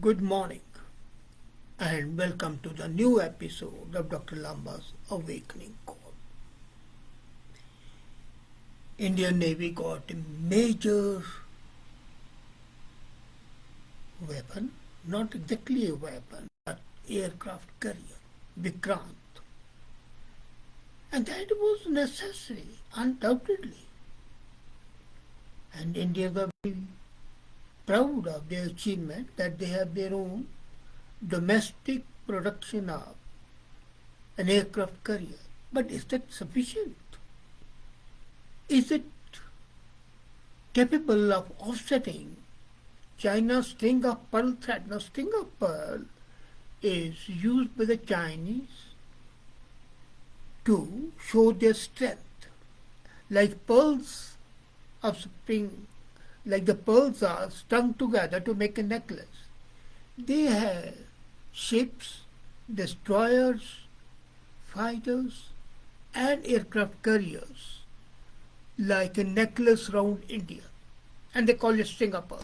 Good morning and welcome to the new episode of Dr. Lamba's Awakening Call. Indian Navy got a major weapon, not exactly a weapon, but aircraft carrier, Vikrant. And that was necessary, undoubtedly. And Indians are very proud of their achievement that they have their own domestic production of an aircraft carrier. But is that sufficient? Is it capable of offsetting China's string of pearl threat? Now, string of pearl is used by the Chinese to show their strength, like pearls of spring, like the pearls are strung together to make a necklace. They have ships, destroyers, fighters, and aircraft carriers like a necklace round India, and they call it string of pearls.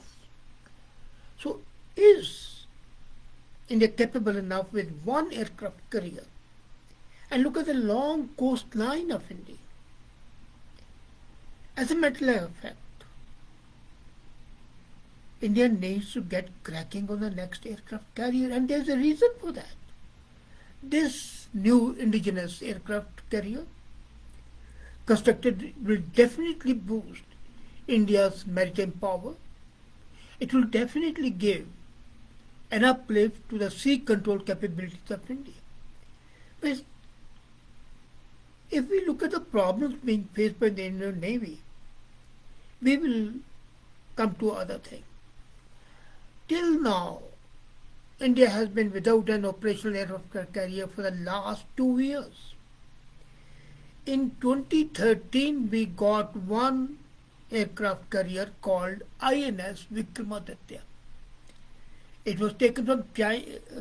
So, is India capable enough with one aircraft carrier? And look at the long coastline of India. As a matter of fact, India needs to get cracking on the next aircraft carrier, and there's a reason for that. This new indigenous aircraft carrier constructed will definitely boost India's maritime power. It will definitely give an uplift to the sea control capabilities of India. But if we look at the problems being faced by the Indian Navy, we will come to other things. Till now, India has been without an operational aircraft carrier for the last 2 years. In 2013, we got one aircraft carrier called INS Vikramaditya. It was taken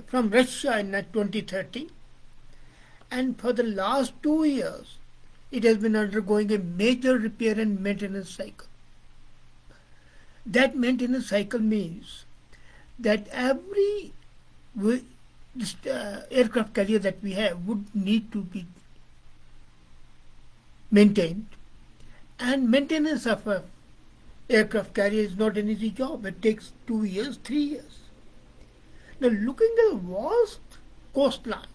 from Russia in 2013, and for the last 2 years, it has been undergoing a major repair and maintenance cycle. That maintenance cycle means that every aircraft carrier that we have would need to be maintained, and maintenance of an aircraft carrier is not an easy job. It takes 2 years, 3 years. Now, looking at the vast coastline,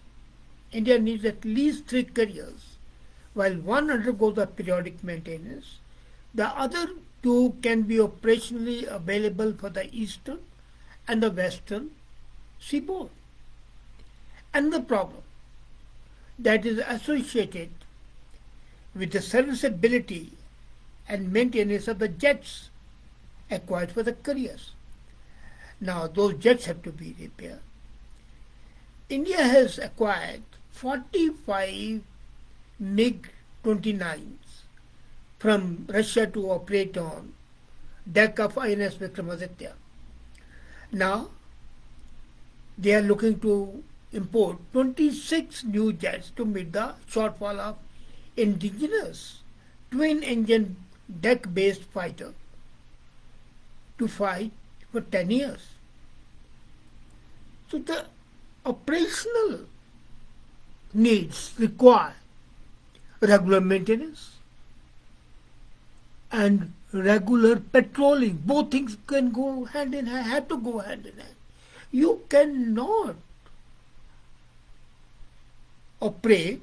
India needs at least 3 carriers. While one undergoes a periodic maintenance, the other 2 can be operationally available for the eastern and the western seaboard. And the problem that is associated with the serviceability and maintenance of the jets acquired for the carriers. Now, those jets have to be repaired. India has acquired 45 MiG-29s from Russia to operate on deck of INS Vikramaditya. Now, they are looking to import 26 new jets to meet the shortfall of indigenous twin-engine deck-based fighter to fight for 10 years. So the operational needs require regular maintenance and regular patrolling. Both things can go hand in hand, have to go hand in hand. You cannot operate,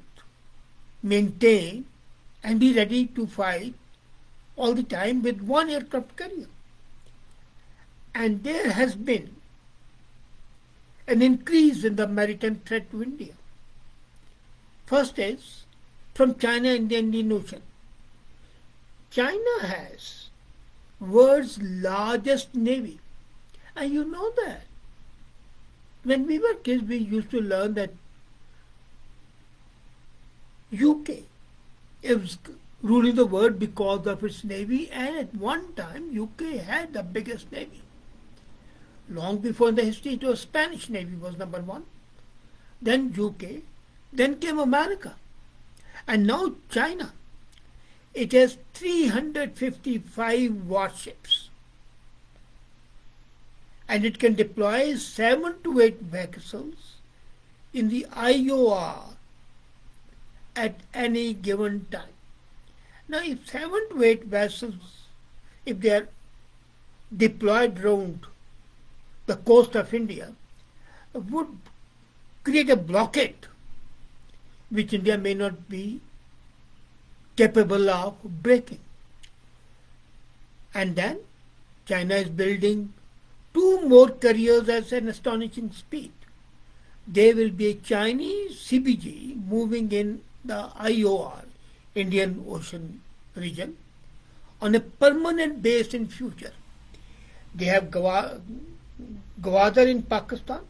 maintain, and be ready to fight all the time with one aircraft carrier. And there has been an increase in the maritime threat to India. First is from China and the Indian Ocean. China has world's largest navy, and you know that. When we were kids, we used to learn that UK is ruling the world because of its navy, and at one time UK had the biggest navy. Long before in the history, it was Spanish Navy was number 1, then UK, then came America, and now China. It has 355 warships and it can deploy 7 to 8 vessels in the IOR at any given time. Now, if 7 to 8 vessels, if they are deployed around the coast of India, would create a blockade which India may not be capable of breaking. And then China is building 2 more carriers at an astonishing speed. There will be a Chinese CBG moving in the IOR, Indian Ocean region, on a permanent base in future. They have Gwadar in Pakistan.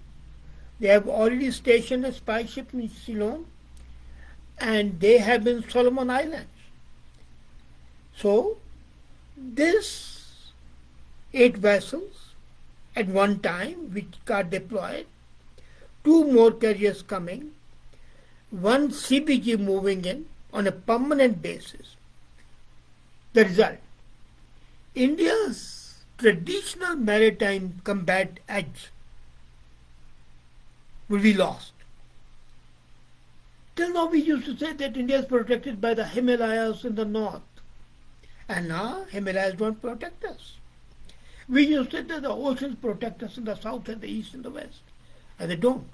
They have already stationed a spy ship in Ceylon, and they have in Solomon Islands. So, this 8 vessels at one time which are deployed, 2 more carriers coming, 1 CBG moving in on a permanent basis. The result, India's traditional maritime combat edge will be lost. Till now we used to say that India is protected by the Himalayas in the north, and now Himalayas don't protect us. We used to say that the oceans protect us in the south and the east and the west, and they don't,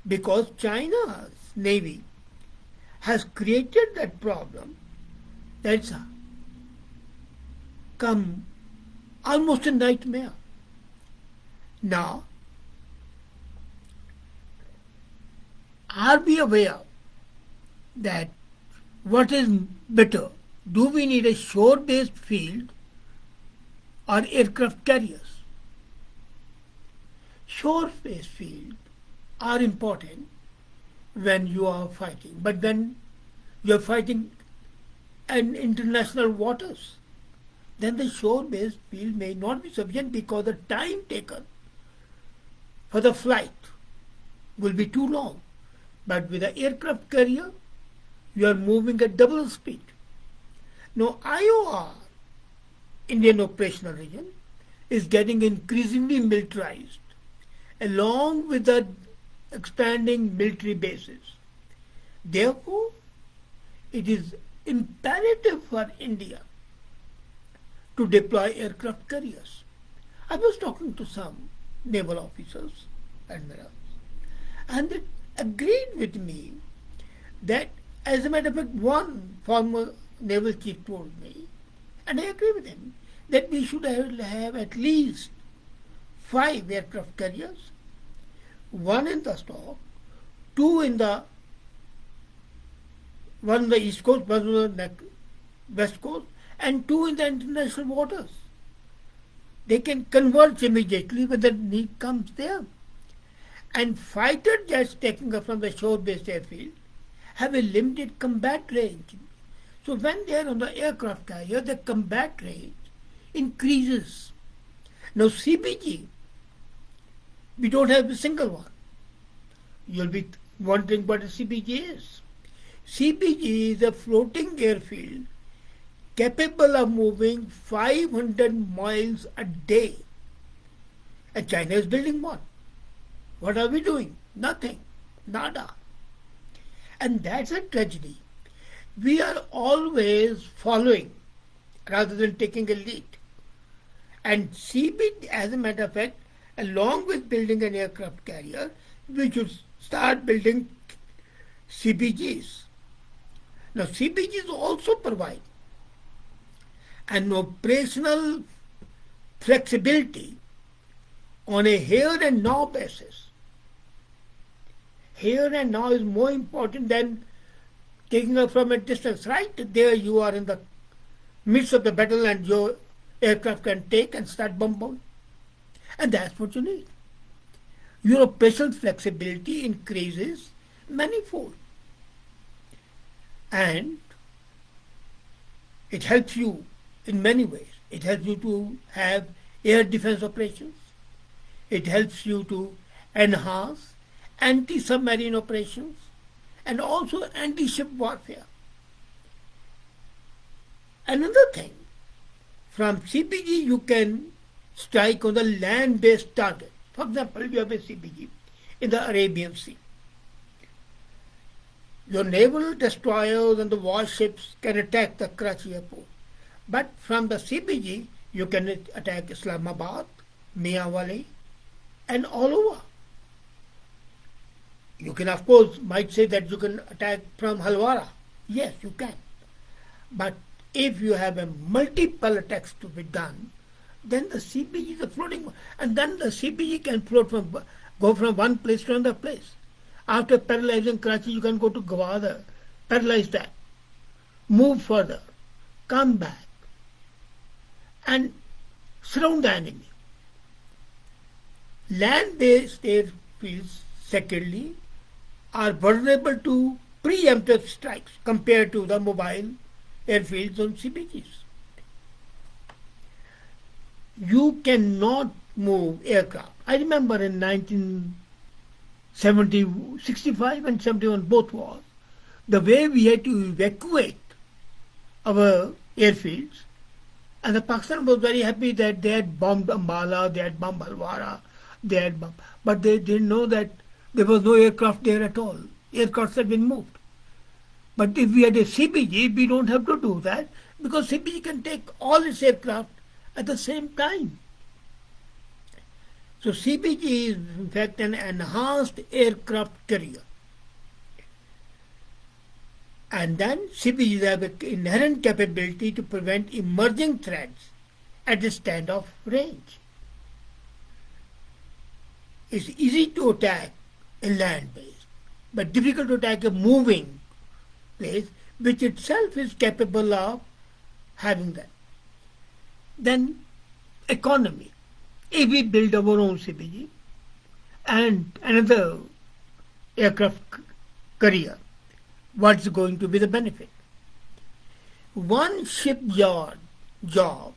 because China's navy has created that problem that's come almost a nightmare. Now, are we aware that what is better? Do we need a shore-based field or aircraft carriers? Shore-based fields are important when you are fighting, but when you are fighting in international waters, then the shore-based field may not be sufficient because the time taken for the flight will be too long. But with the aircraft carrier, you are moving at double speed. Now, IOR, Indian Operational Region, is getting increasingly militarized along with the expanding military bases. Therefore, it is imperative for India to deploy aircraft carriers. I was talking to some naval officers, admirals, and they agreed with me that, as a matter of fact, one former naval chief told me, and I agree with him, that we should have at least 5 aircraft carriers, 1 in the stock, 2 in the one on the east coast, 1 on the west coast, and 2 in the international waters. They can converge immediately when the need comes there. And fighter jets taking off from the shore-based airfield have a limited combat range. So when they are on the aircraft carrier, the combat range increases. Now CBG, we don't have a single one. You'll be wondering what a CBG is. CBG is a floating airfield capable of moving 500 miles a day. And China is building one. What are we doing? Nothing. Nada. And that's a tragedy. We are always following rather than taking a lead. And CBG, as a matter of fact, along with building an aircraft carrier, we should start building CBGs. Now, CBGs also provide an operational flexibility on a here and now basis. Here and now is more important than taking off from a distance. Right there you are in the midst of the battle and your aircraft can take and start bombing. And that's what you need. Your operational flexibility increases manifold. And it helps you in many ways. It helps you to have air defense operations. It helps you to enhance anti-submarine operations and also anti-ship warfare. Another thing, from CPG you can strike on the land-based targets. For example, you have a CBG in the Arabian Sea. Your naval destroyers and the warships can attack the Karachi airport. But from the CBG, you can attack Islamabad, Miawali, and all over. You can, of course, might say that you can attack from Halwara. Yes, you can. But if you have a multiple attacks to be done, then the CBG is a floating one. And then the CBG can go from one place to another place. After paralyzing Karachi, you can go to Gwadar, paralyze that, move further, come back, and surround the enemy. Land-based airfields, secondly, are vulnerable to preemptive strikes compared to the mobile airfields on CBGs. You cannot move aircraft. I remember in 1965 and 71, both wars, the way we had to evacuate our airfields, and the Pakistan was very happy that they had bombed Ambala, they had bombed Halwara, but they didn't know that there was no aircraft there at all. Aircrafts had been moved. But if we had a CBG, we don't have to do that because CBG can take all its aircraft at the same time. So CBG is in fact an enhanced aircraft carrier. And then CBGs have an inherent capability to prevent emerging threats at the standoff range. It's easy to attack a land base, but difficult to attack a moving place, which itself is capable of having that. Then economy. If we build our own CBG and another aircraft carrier, what's going to be the benefit? One shipyard job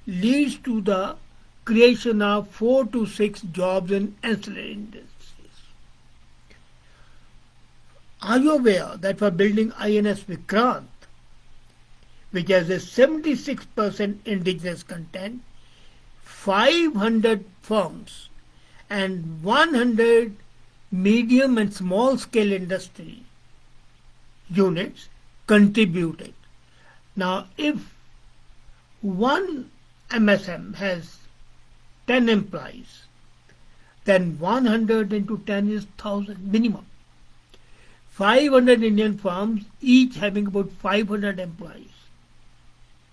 leads to the creation of 4 to 6 jobs in ancillary industries. Are you aware that for building INS Vikrant, which has a 76% indigenous content, 500 firms and 100 medium and small scale industry units contributed. Now, if one MSM has 10 employees, then 100 into 10 is 1,000 minimum. 500 Indian firms, each having about 500 employees.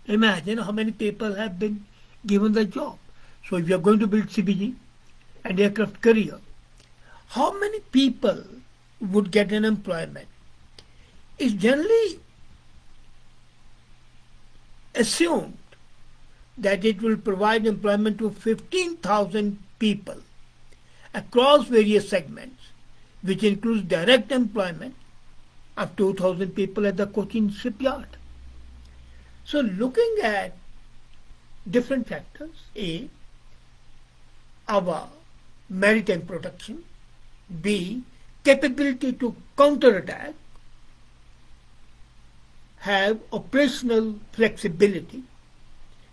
Imagine how many people have been given the job. So if you are going to build CBG and aircraft carrier, how many people would get an employment? It's generally assumed that it will provide employment to 15,000 people across various segments, which includes direct employment of 2,000 people at the Cochin shipyard. So looking at different factors, A, our maritime protection, B, capability to counterattack, have operational flexibility,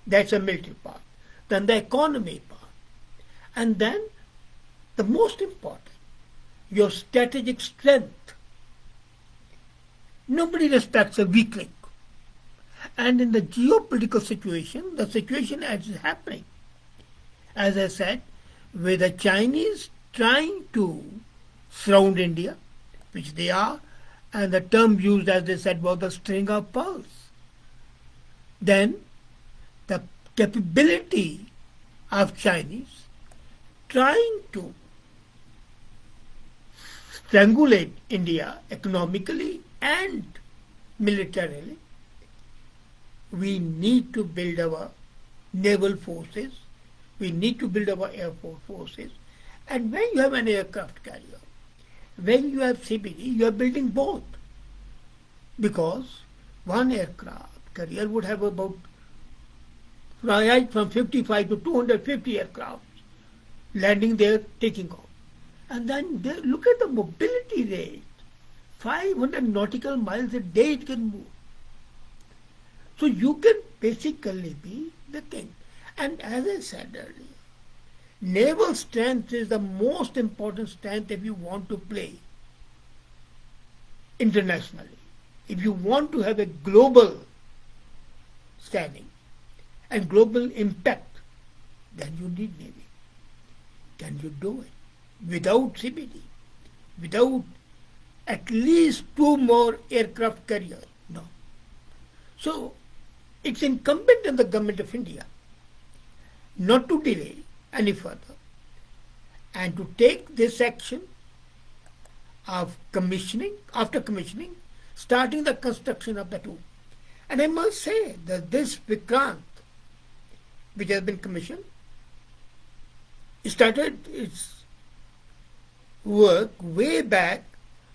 that's a military part, then the economy part, and then the most important, your strategic strength. Nobody respects a weak link. And in the geopolitical situation, the situation as is happening, as I said, with the Chinese trying to surround India, which they are, and the term used, as they said, was the string of pearls. Then the capability of Chinese trying to strangulate India economically and militarily, we need to build our naval forces, we need to build our air forces, and when you have an aircraft carrier, when you have CBD, you are building both, because one aircraft carrier would have about right from 55 to 250 aircraft landing there, taking off. And then look at the mobility rate. 500 nautical miles a day it can move. So you can basically be the king. And as I said earlier, Naval strength is the most important strength if you want to play internationally. If you want to have a global standing and global impact, then you need Navy. Can you do it without CBD? Without at least 2 more aircraft carriers? No. So it's incumbent on the government of India not to delay any further and to take this action of commissioning, after commissioning, starting the construction of the two. And I must say that this Vikrant, which has been commissioned, started its work way back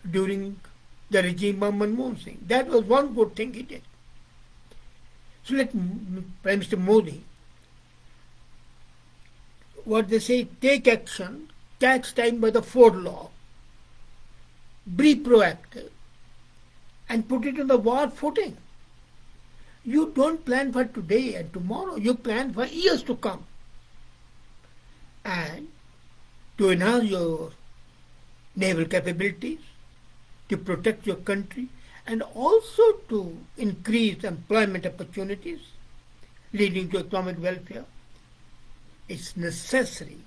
during the regime of Manmohan Singh. That was one good thing he did. So let Prime Minister Modi, what they say, take action, catch time by the forelaw, be proactive, and put it on the war footing. You don't plan for today and tomorrow, you plan for years to come. And to enhance your naval capabilities, to protect your country, and also to increase employment opportunities leading to economic welfare, it's necessary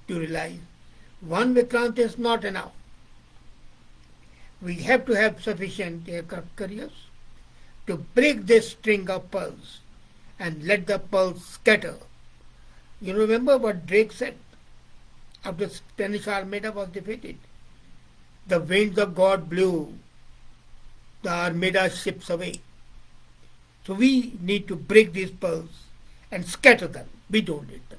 to realize one Vikrant is not enough. We have to have sufficient aircraft carriers to break this string of pearls and let the pearls scatter. You remember what Drake said after the Spanish Armada was defeated? The winds of God blew the Armada ships away. So we need to break these pearls and scatter them. We don't need them.